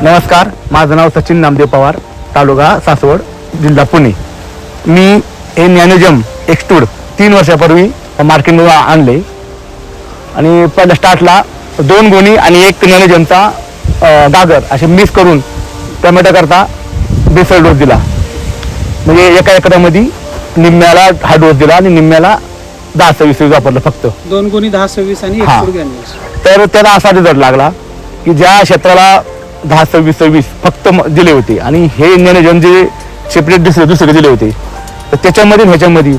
नमस्कार, माझं नाव सचिन नामदेव पवार, तालुका सासवड, जिल्हा पुणे. मी हे नॅनोजम एक्सट्रूड 3 वर्षापूर्वी मार्केटमध्ये आणले आणि पहिल्या स्टार्टला 2 गोणी आणि 1 नॅनोजमचा गागर असे मिक्स करून टोमॅटो करता बेसल डोस दिला. म्हणजे एका एकरामध्ये निम्म्याला हा डोस दिला आणि निम्म्याला 10-26 वापरलं फक्त. 2 गुणी 10-26 आणि 1 ग्रॅन्युल्स. तर त्याला असा रिझल्ट लागला की ज्या क्षेत्राला 10-26 फक्त दिले होते आणि हे नॅनोजम जे सेपरेट दुसरे दिले होते, तर त्याच्यामध्ये ह्याच्यामध्ये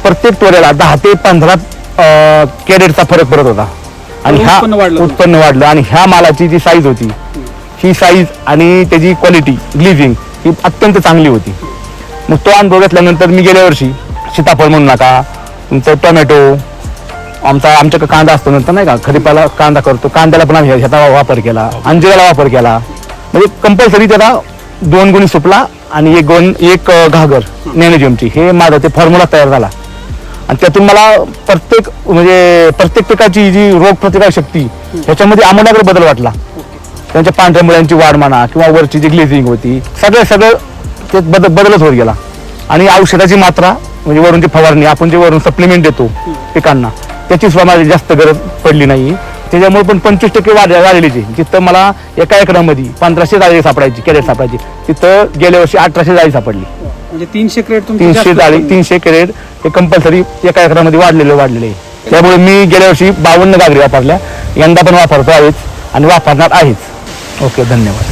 प्रत्येक तोऱ्याला 10 ते 15 कॅरेटचा फरक पडत होता. आणि हा उत्पन्न वाढलं. आणि ह्या मालाची जी साईज होती, ही साईज आणि त्याची क्वालिटी ग्लिजिंग ही अत्यंत चांगली होती. मग तो अनुभव घेतल्यानंतर मी गेल्या वर्षी सीताफळ म्हणू नका, तुमचं टोमॅटो, आमच्याकडे कांदा असतो नंतर नाही का, खरीपाला कांदा करतो, कांद्याला पण आम्ही ह्याचा वापर केला, अंजिराला वापर केला. म्हणजे कंपल्सरी त्याला 2 गुणी सुपला आणि 1 घागर नॅनोजमची, हे माझा ते फॉर्म्युला तयार झाला. आणि त्यातून मला प्रत्येक पिकाची जी रोग प्रतिकारक शक्ती ह्याच्यामध्ये आमूलाग्र बदल वाटला. त्यांच्या पांढऱ्या मुळ्यांची वाढ म्हणा किंवा वरची जी ग्लेझिंग होती, सगळं ते बदलच होत गेला. आणि औषधाची मात्रा म्हणजे वरून जी फवारणी आपण जे वरून सप्लिमेंट देतो पिकांना, त्याची सुद्धा जास्त गरज पडली नाही. त्याच्यामुळे पण 25% वाढ झालेली. जिथं मला एका एकरामध्ये 1500 जाळी सापडायची, कॅरेट सापडायची, तिथं गेल्या वर्षी 1800 जाळी सापडली. म्हणजे 300 कॅरेट 300 कॅरेट हे कंपल्सरी एका एकरामध्ये वाढलेले. त्यामुळे मी गेल्या वर्षी 52 गागरी वापरल्या, यंदा पण वापरतो आहेच आणि वापरणार आहेच. ओके, धन्यवाद.